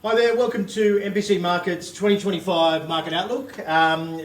Hi there, welcome to MPC Markets 2025 Market Outlook.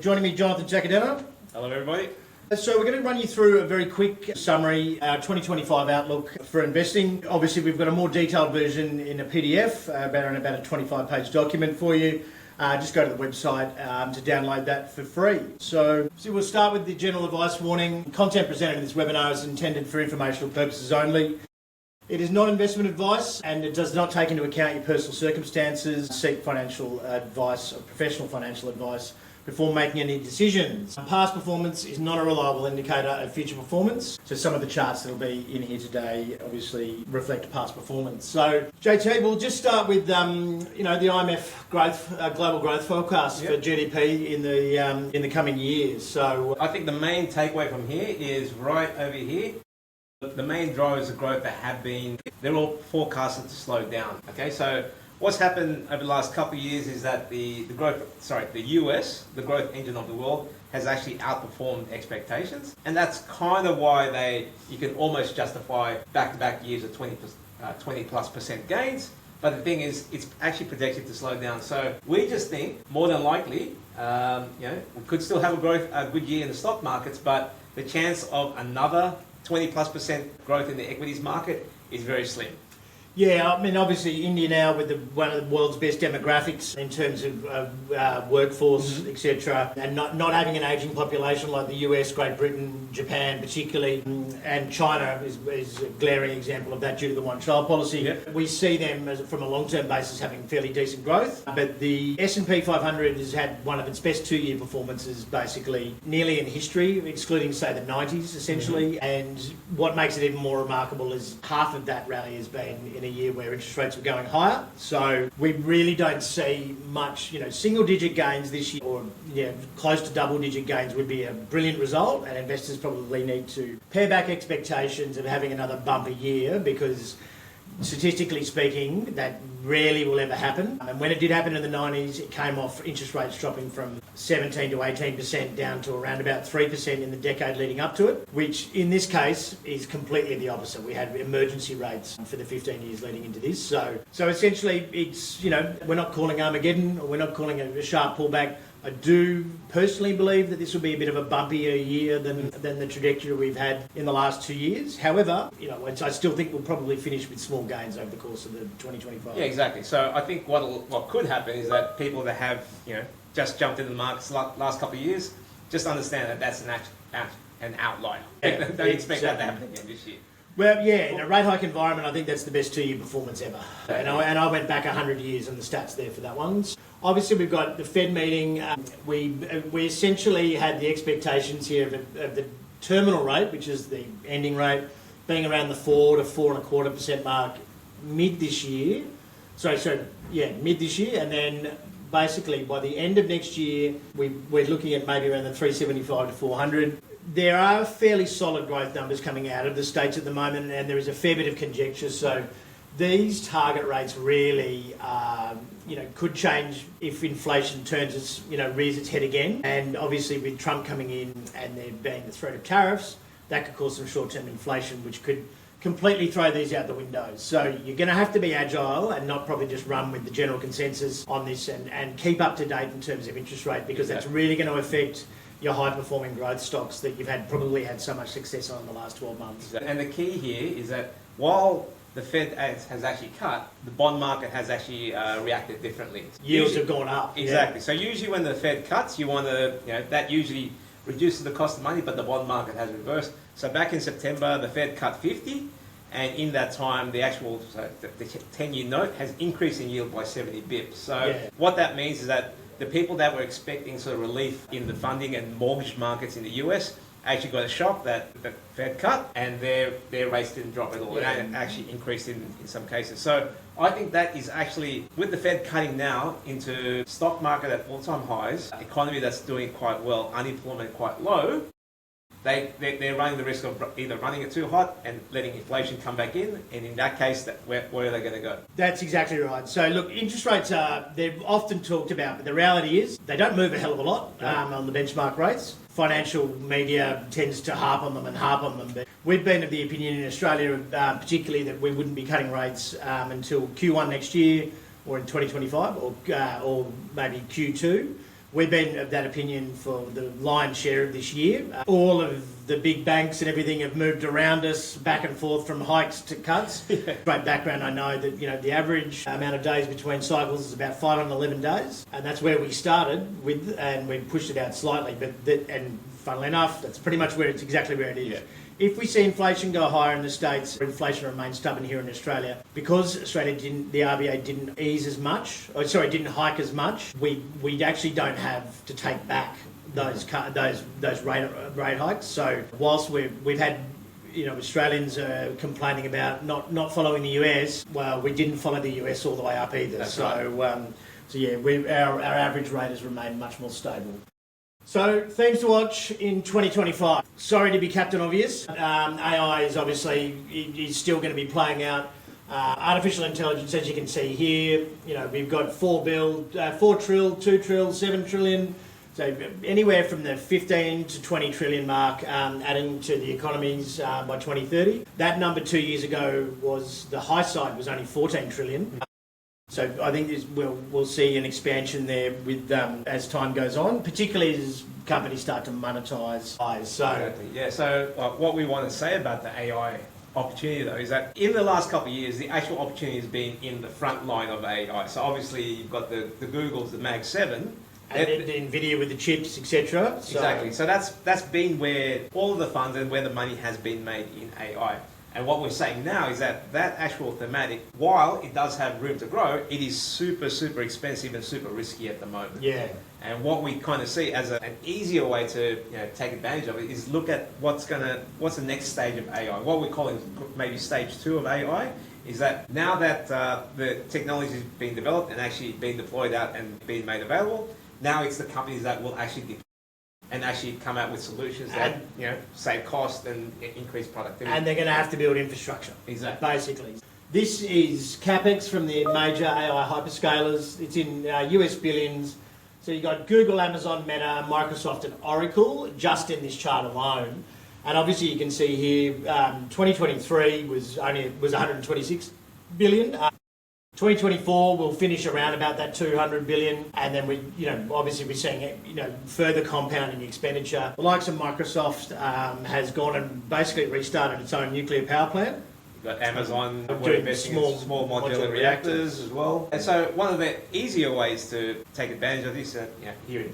Joining me, Jonathan Jacadena. Hello everybody. So we're going to run you through a very quick summary, our 2025 outlook for investing. Obviously, we've got a more detailed version in a PDF, about a 25-page document for you. Just go to the website to download that for free. So we'll start with the general advice warning. Content presented in this webinar is intended for informational purposes only. It is not investment advice and it does not take into account your personal circumstances. Seek financial advice or professional financial advice before making any decisions. Past performance is not a reliable indicator of future performance. So some of the charts that will be in here today obviously reflect past performance. So JT, we'll just start with the IMF global growth forecast for GDP in the coming years. So I think the main takeaway from here is right over here. The main drivers of growth that have been, they're all forecasted to slow down. Okay, so what's happened over the last couple of years is that the US, the growth engine of the world, has actually outperformed expectations, and that's kind of why you can almost justify back-to-back years of 20+% gains. But the thing is, it's actually projected to slow down. So we just think more than likely, we could still have a good year in the stock markets, but the chance of another 20+% growth in the equities market is very slim. Yeah, I mean, obviously India now with one of the world's best demographics in terms of workforce, etc., and not having an ageing population like the US, Great Britain, Japan particularly, and China is a glaring example of that due to the one-child policy. Yep. We see them from a long-term basis having fairly decent growth, but the S&P 500 has had one of its best two-year performances basically nearly in history, excluding, say, the 90s essentially, and what makes it even more remarkable is half of that rally has been in a year where interest rates were going higher. So we really don't see much, single-digit gains this year or close to double-digit gains would be a brilliant result, and investors probably need to pare back expectations of having another bumper year because statistically speaking, that rarely will ever happen. And when it did happen in the 90s, it came off interest rates dropping from 17 to 18% down to around about 3% in the decade leading up to it, which in this case is completely the opposite. We had emergency rates for the 15 years leading into this. So essentially, it's, we're not calling Armageddon or we're not calling it a sharp pullback. I do personally believe that this will be a bit of a bumpier year than the trajectory we've had in the last 2 years. However, I still think we'll probably finish with small gains over the course of the 2025. Yeah, exactly. So I think what could happen is that people that have just jumped into the markets last couple of years just understand that that's an outlier. Yeah, don't expect that to happen again this year. Well, yeah, in a rate hike environment, I think that's the best two-year performance ever. And I went back 100 years on the stats there for that one. Obviously, we've got the Fed meeting. We essentially had the expectations here of the terminal rate, which is the ending rate, being around the 4 to 4.25% mark mid this year. Mid this year, and then basically by the end of next year, we're looking at maybe around the 375 to 400. There are fairly solid growth numbers coming out of the States at the moment, and there is a fair bit of conjecture. So these target rates really, could change if inflation rears its head again. And obviously with Trump coming in and there being the threat of tariffs, that could cause some short-term inflation, which could completely throw these out the window. So you're going to have to be agile and not probably just run with the general consensus on this and keep up to date in terms of interest rate, because that's really going to affect your high-performing growth stocks that you've probably had so much success on in the last 12 months. And the key here is that while the Fed has actually cut, the bond market has actually reacted differently. Yields have gone up. Exactly. Yeah. So usually when the Fed cuts, you want to, that usually reduces the cost of money, but the bond market has reversed. So back in September, the Fed cut 50, and in that time, the 10-year note has increased in yield by 70 bips. So what that means is that the people that were expecting sort of relief in the funding and mortgage markets in the US actually got a shock that the Fed cut and their rates didn't drop at all. Yeah. And actually increased in some cases. So I think that is actually, with the Fed cutting now into stock market at all-time highs, economy that's doing quite well, unemployment quite low, they're running the risk of either running it too hot and letting inflation come back in, and in that case, where are they going to go? That's exactly right. So look, interest rates they're often talked about, but the reality is they don't move a hell of a lot on the benchmark rates. Financial media tends to harp on them, but we've been of the opinion in Australia, particularly, that we wouldn't be cutting rates until Q1 next year, or in 2025, or maybe Q2. We've been of that opinion for the lion's share of this year. All of the big banks and everything have moved around us back and forth from hikes to cuts. Great background, I know that the average amount of days between cycles is about 511 days, and that's where we started with, and we pushed it out slightly. And funnily enough, that's pretty much exactly where it is. Yeah. If we see inflation go higher in the States, inflation remains stubborn here in Australia. Because the RBA didn't didn't hike as much, we actually don't have to take back those rate hikes. So whilst we've had Australians are complaining about not following the US, well, we didn't follow the US all the way up either. That's so right. Our average rate has remained much more stable. So, themes to watch in 2025. Sorry to be Captain Obvious. AI is obviously is still going to be playing out. Artificial intelligence, as you can see here, we've got 4 trill, 2 trill, 7 trillion. So anywhere from the 15 to 20 trillion mark, adding to the economies by 2030. That number 2 years ago the high side was only 14 trillion. So I think we'll see an expansion there with as time goes on, particularly as companies start to monetize AI. Exactly. Yeah. So what we want to say about the AI opportunity though is that in the last couple of years, the actual opportunity has been in the front line of AI. So obviously you've got the Googles, the Mag 7. And the NVIDIA with the chips, etc. Exactly. So that's been where all of the funds and where the money has been made in AI. And what we're saying now is that actual thematic, while it does have room to grow, it is super, super expensive and super risky at the moment. Yeah. And what we kind of see as an easier way to take advantage of it is look at what's the next stage of AI. What we're calling maybe stage 2 of AI is that now that the technology is being developed and actually being deployed out and being made available, now it's the companies that will actually deploy and actually come out with solutions that save cost and increase productivity. And they're going to have to build infrastructure. Exactly. Basically. This is CapEx from the major AI hyperscalers. It's in US billions. So you've got Google, Amazon, Meta, Microsoft and Oracle just in this chart alone. And obviously you can see here 2023 was 126 billion. 2024 will finish around about that 200 billion, and then obviously we're seeing further compounding expenditure. The likes of Microsoft has gone and basically restarted its own nuclear power plant. You've got Amazon we're investing in small modular reactors as well. And so one of the easier ways to take advantage of this here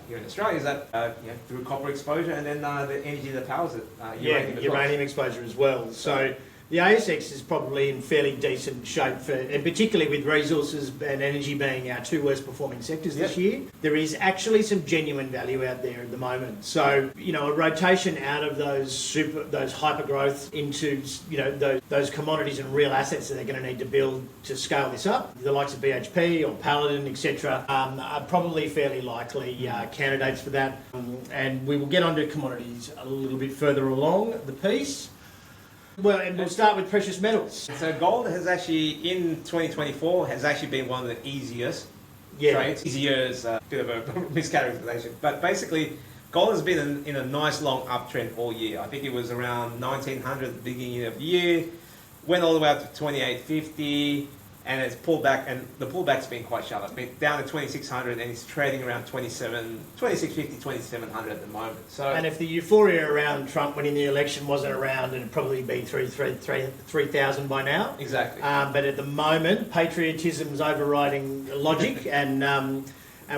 in Australia is that through copper exposure and then the energy that powers it, uranium exposure as well. So the ASX is probably in fairly decent shape and particularly with resources and energy being our 2 worst performing sectors this year, there is actually some genuine value out there at the moment. So, a rotation out of those hyper growth into, those commodities and real assets that they're going to need to build to scale this up. The likes of BHP or Paladin, etc., are probably fairly likely candidates for that. And we will get onto commodities a little bit further along the piece. Well, and we'll start with precious metals. So gold has actually, in 2024, has actually been one of the easiest trades. Easier is a bit of a mischaracterization. But basically, gold has been in a nice long uptrend all year. I think it was around 1900 at the beginning of the year, went all the way up to 2850, and it's pulled back, and the pullback's been quite sharp. It's been down to 2600 and it's trading around 2650, 2700 at the moment. So, and if the euphoria around Trump winning the election wasn't around, it'd probably be 3,000 by now. Exactly. But at the moment, patriotism's overriding logic, and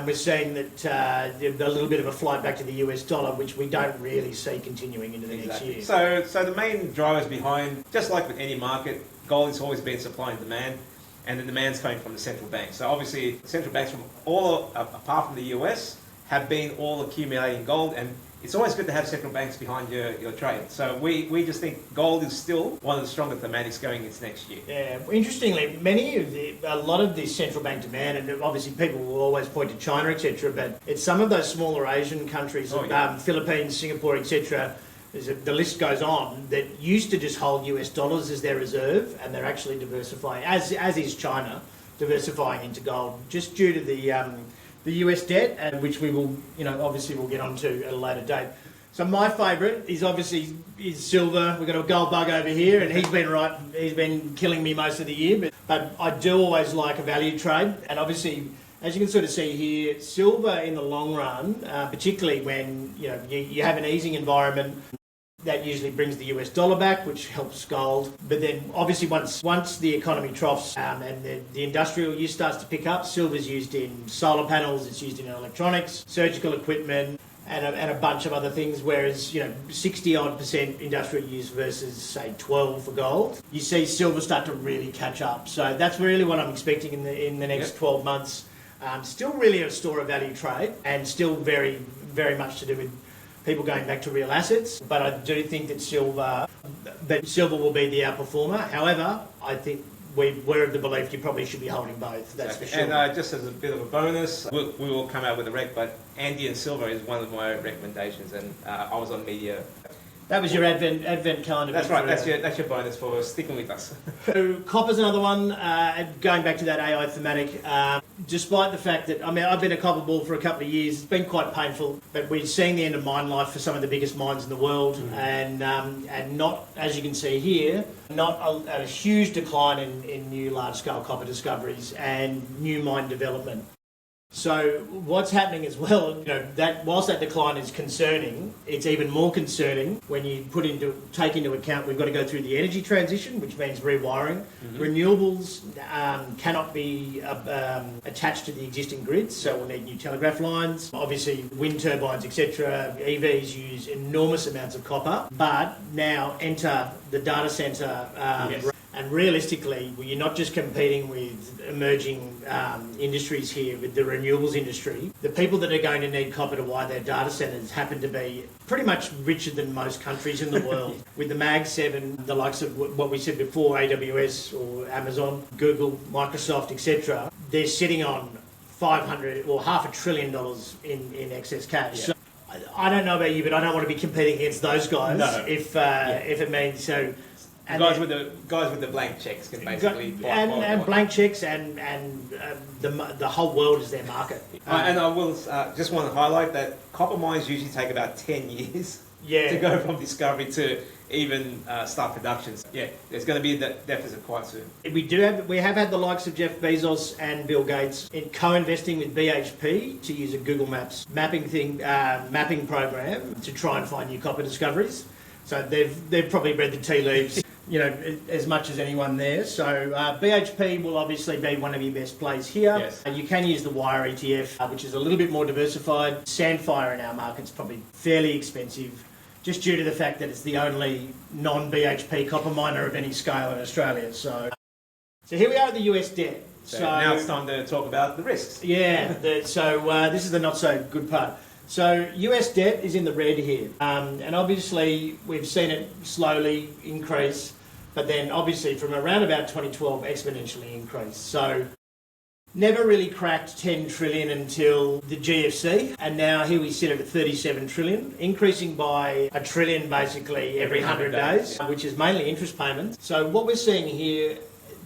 we're seeing that a little bit of a flight back to the US dollar, which we don't really see continuing into the next year. So the main drivers behind, just like with any market, gold has always been supply and demand. And the demand's coming from the central banks. So obviously, central banks from all, apart from the US, have been all accumulating gold, and it's always good to have central banks behind your trade. So we just think gold is still one of the stronger thematics going into next year. Yeah, interestingly, a lot of this central bank demand, and obviously people will always point to China, etc., but it's some of those smaller Asian countries, Philippines, Singapore, etc., the list goes on, that used to just hold US dollars as their reserve, and they're actually diversifying, as is China, diversifying into gold, just due to the US debt, and which we will, obviously we'll get onto at a later date. So my favourite is silver. We've got a gold bug over here, and he's been killing me most of the year. But I do always like a value trade, and obviously, as you can sort of see here, silver in the long run, particularly when you have an easing environment. That usually brings the US dollar back, which helps gold. But then, obviously, once the economy troughs and the industrial use starts to pick up, silver's used in solar panels, it's used in electronics, surgical equipment, and a bunch of other things. Whereas 60-odd% industrial use versus say 12 for gold, you see silver start to really catch up. So that's really what I'm expecting in the next 12 months. Still really a store of value trade, and still very, very much to do with people going back to real assets, but I do think that silver will be the outperformer. However, I think we're of the belief you probably should be holding both. That's for sure. And just as a bit of a bonus, we will come out with a rec, but Andean silver is one of my recommendations, and I was on media. That was your advent calendar. That's right. That's your bonus for sticking with us. So copper's another one. Going back to that AI thematic, despite the fact that I've been a copper bull for a couple of years, it's been quite painful. But we're seeing the end of mine life for some of the biggest mines in the world, and not, as you can see here, not a huge decline in new large scale copper discoveries and new mine development. So what's happening as well, that whilst that decline is concerning, it's even more concerning when you take into account we've got to go through the energy transition, which means rewiring. Renewables cannot be attached to the existing grids, so we'll need new telegraph lines. Obviously, wind turbines, etc. EVs use enormous amounts of copper, but now enter the data centre. And realistically, you're not just competing with emerging industries here, with the renewables industry. The people that are going to need copper to wire their data centres happen to be pretty much richer than most countries in the world. With the Mag 7, the likes of what we said before, AWS or Amazon, Google, Microsoft, etc., they're sitting on $500 or $500 billion in excess cash. Yeah. So I don't know about you, but I don't want to be competing against those guys. No. If it means so. And guys with the blank checks can basically buy blank checks and the whole world is their market. And I will just want to highlight that copper mines usually take about 10 years to go from discovery to even start production. Yeah, there's going to be a deficit quite soon. We have had the likes of Jeff Bezos and Bill Gates in co-investing with BHP to use a Google Maps mapping program to try and find new copper discoveries. So they've probably read the tea leaves, as much as anyone there. So BHP will obviously be one of your best plays here. Yes. You can use the wire ETF, which is a little bit more diversified. Sandfire in our market's probably fairly expensive, just due to the fact that it's the only non-BHP copper miner of any scale in Australia. So here we are at the US debt. So now it's time to talk about the risks. Yeah. This is the not so good part. So US debt is in the red here, and obviously we've seen it slowly increase, but then obviously from around about 2012 exponentially increase. So never really cracked 10 trillion until the GFC, and now here we sit at 37 trillion, increasing by $1 trillion basically every 100 days, which is mainly interest payments. So what we're seeing here,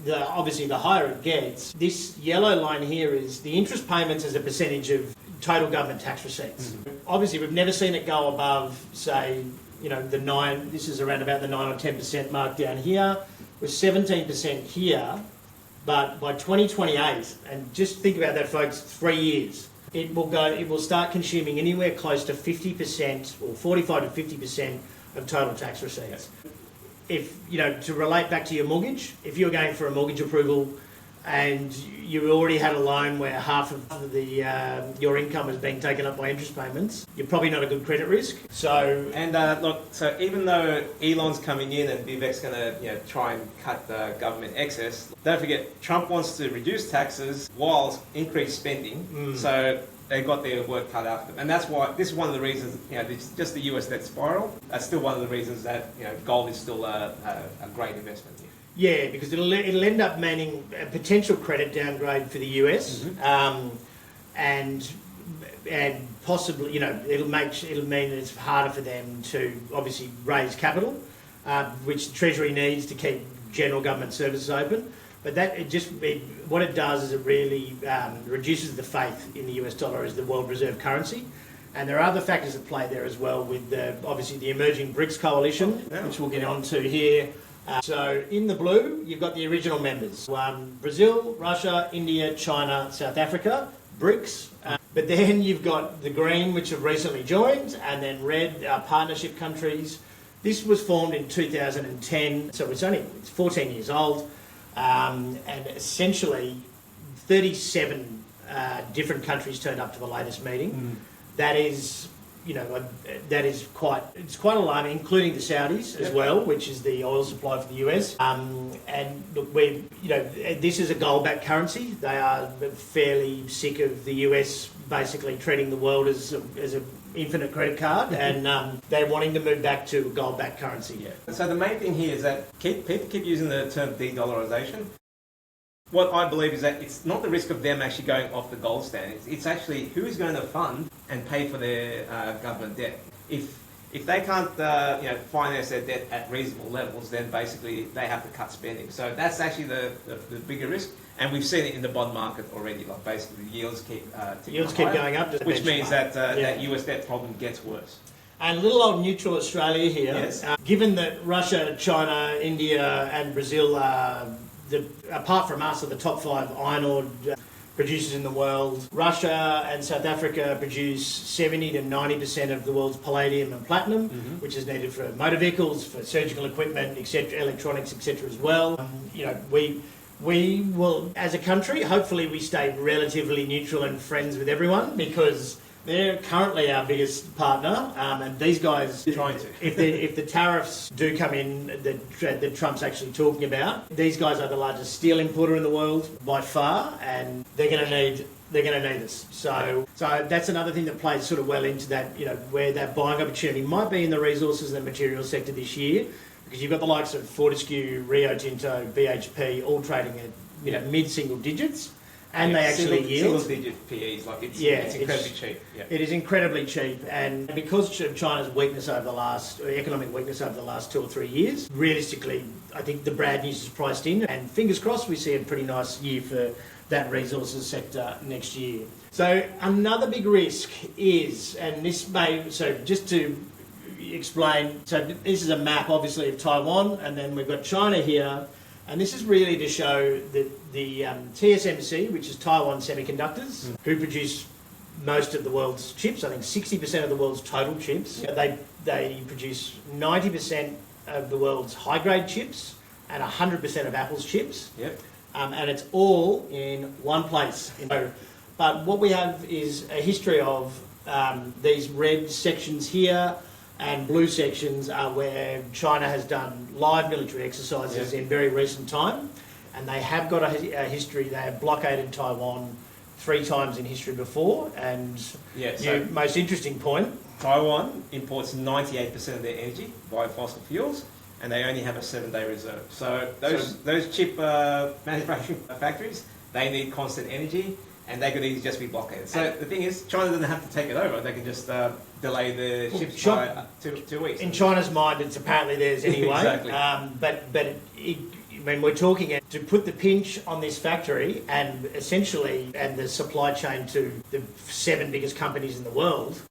obviously the higher it gets, this yellow line here is the interest payments as a percentage of total government tax receipts. Obviously, we've never seen it go above, say, the 9. This is around about the 9 or 10% mark down here. We're 17% here, but by 2028, and just think about that, folks, 3 years, it will start consuming anywhere close to 50% or 45 to 50% of total tax receipts. If to relate back to your mortgage, if you're going for a mortgage approval and you already had a loan where half of your income is being taken up by interest payments, you're probably not a good credit risk. So so even though Elon's coming in and Vivek's going to try and cut the government excess, don't forget Trump wants to reduce taxes while increase spending. So they got their work cut out for them, and that's why this is one of the reasons. Just the US debt spiral. That's still one of the reasons that gold is still a great investment. Yeah, because it'll end up meaning a potential credit downgrade for the US, and possibly it'll mean that it's harder for them to obviously raise capital, which the Treasury needs to keep general government services open. But what it does is it really reduces the faith in the US dollar as the world reserve currency. And there are other factors at play there as well, with obviously the emerging BRICS coalition, which we'll get onto here. So in the blue, you've got the original members. Brazil, Russia, India, China, South Africa, BRICS. But then you've got the green, which have recently joined, and then red, partnership countries. This was formed in 2010, so it's 14 years old, and essentially 37 different countries turned up to the latest meeting. That is, it's quite alarming, including the Saudis as well, which is the oil supply for the US. And look, this is a gold-backed currency. They are fairly sick of the US basically treating the world as an infinite credit card, and they're wanting to move back to a gold-backed currency. Yeah. So the main thing here is that people keep using the term de-dollarization. What I believe is that it's not the risk of them actually going off the gold standard. It's actually who is going to fund and pay for their government debt. If they can't finance their debt at reasonable levels, then basically they have to cut spending. So that's actually the bigger risk, and we've seen it in the bond market already. Like basically the yields keep going up, which means that that US debt problem gets worse. And little old neutral Australia here. Yes. Given that Russia, China, India, and Brazil are apart from us, are the top 5 iron ore producers in the world. Russia and South Africa produce 70 to 90% of the world's palladium and platinum, which is needed for motor vehicles, for surgical equipment, etc., electronics, etc. as well. We will, as a country, hopefully we stay relatively neutral and friends with everyone, because they're currently our biggest partner, and these guys, if the tariffs do come in that Trump's actually talking about, these guys are the largest steel importer in the world by far, and they're going to need us. So that's another thing that plays sort of well into that, where that buying opportunity might be in the resources and the materials sector this year, because you've got the likes of Fortescue, Rio Tinto, BHP, all trading at mid-single digits. And they actually yield single-digit PEs, it's incredibly cheap. Yeah. It is incredibly cheap, and because of China's weakness over the economic weakness over the last 2 or 3 years, realistically, I think the bad news is priced in, and fingers crossed we see a pretty nice year for that resources sector next year. So another big risk is, and just to explain, so this is a map obviously of Taiwan, and then we've got China here. And this is really to show that the TSMC, which is Taiwan Semiconductors, who produce most of the world's chips, I think 60% of the world's total chips. They produce 90% of the world's high-grade chips and 100% of Apple's chips. Yep. And it's all in one place. But what we have is a history of these red sections here, and blue sections are where China has done live military exercises in very recent time, and they have got a history. They have blockaded Taiwan 3 times in history before, and most interesting point, Taiwan imports 98% of their energy via fossil fuels, and they only have a 7-day reserve. So those chip manufacturing factories, they need constant energy, and they could easily just be blockaded. So the thing is, China doesn't have to take it over. They can just delay the ships by 2 weeks. In China's mind, it's apparently theirs anyway. Exactly. When we're talking to put the pinch on this factory and the supply chain to the 7 biggest companies in the world,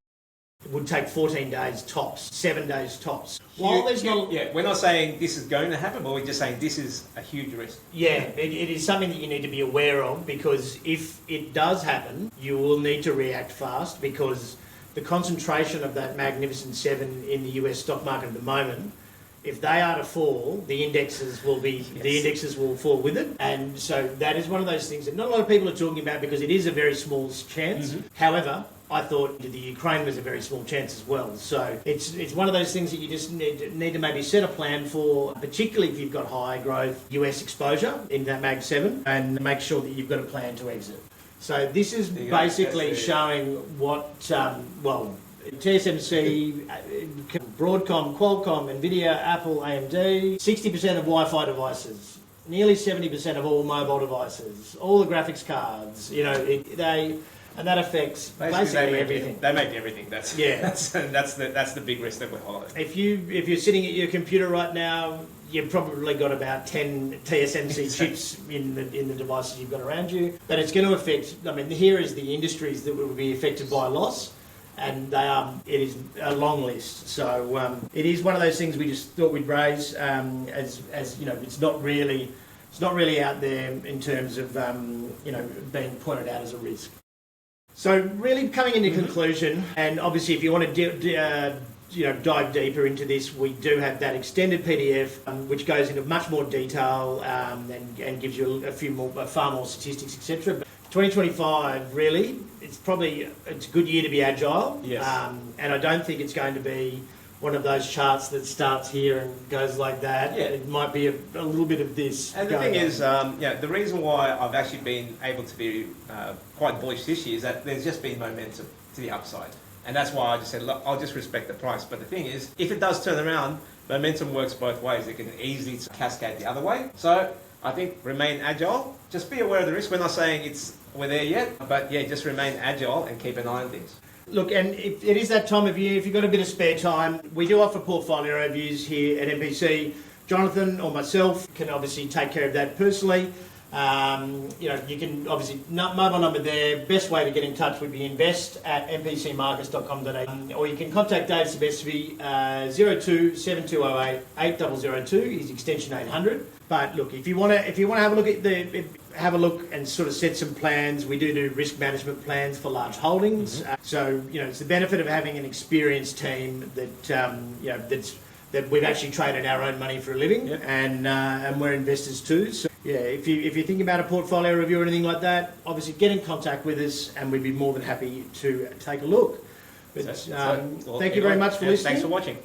it would take 14 days tops, 7 days tops. We're not saying this is going to happen, but we're just saying this is a huge risk. Yeah, it is something that you need to be aware of, because if it does happen, you will need to react fast, because the concentration of that Magnificent 7 in the US stock market at the moment, if they are to fall, the indexes will fall with it. And so that is one of those things that not a lot of people are talking about, because it is a very small chance. However, I thought the Ukraine was a very small chance as well. So it's one of those things that you just need to maybe set a plan for, particularly if you've got high growth US exposure in that Mag 7, and make sure that you've got a plan to exit. So this is basically showing what, TSMC, Broadcom, Qualcomm, Nvidia, Apple, AMD, 60% of Wi-Fi devices, nearly 70% of all mobile devices, all the graphics cards, and that affects basically everything. They make everything. That's the big risk that we're holding. If you're sitting at your computer right now, you've probably got about 10 TSMC chips in the devices you've got around you. But it's going to affect. I mean, here is the industries that will be affected by loss. and it is a long list. So it is one of those things we just thought we'd raise, as you know, it's not really out there in terms of being pointed out as a risk. So really coming into conclusion, and obviously if you want to dive deeper into this, we do have that extended PDF which goes into much more detail and gives you far more statistics, etc. But 2025 really, it's a good year to be agile. Yes. And I don't think it's going to be one of those charts that starts here and goes like that. Yeah. It might be a little bit of this. And the thing is, the reason why I've actually been able to be quite bullish this year is that there's just been momentum to the upside. And that's why I just said, look, I'll just respect the price. But the thing is, if it does turn around, momentum works both ways. It can easily cascade the other way. So I think remain agile. Just be aware of the risk. We're not saying we're there yet, but yeah, just remain agile and keep an eye on things. Look, and it is that time of year, if you've got a bit of spare time, we do offer portfolio reviews here at MPC. Jonathan or myself can obviously take care of that personally. You can obviously, mobile number there, best way to get in touch would be invest@mpcmarkets.com.au, or you can contact Dave Sebestovy, 02 7208 8002, his extension 800. But look, if you want to have a look at and sort of set some plans, we do risk management plans for large holdings. So it's the benefit of having an experienced team that we've actually traded our own money for a living. Yep. And we're investors too. So yeah, if you think about a portfolio review or anything like that, obviously get in contact with us and we'd be more than happy to take a look. But thank you very much for listening. Thanks for watching.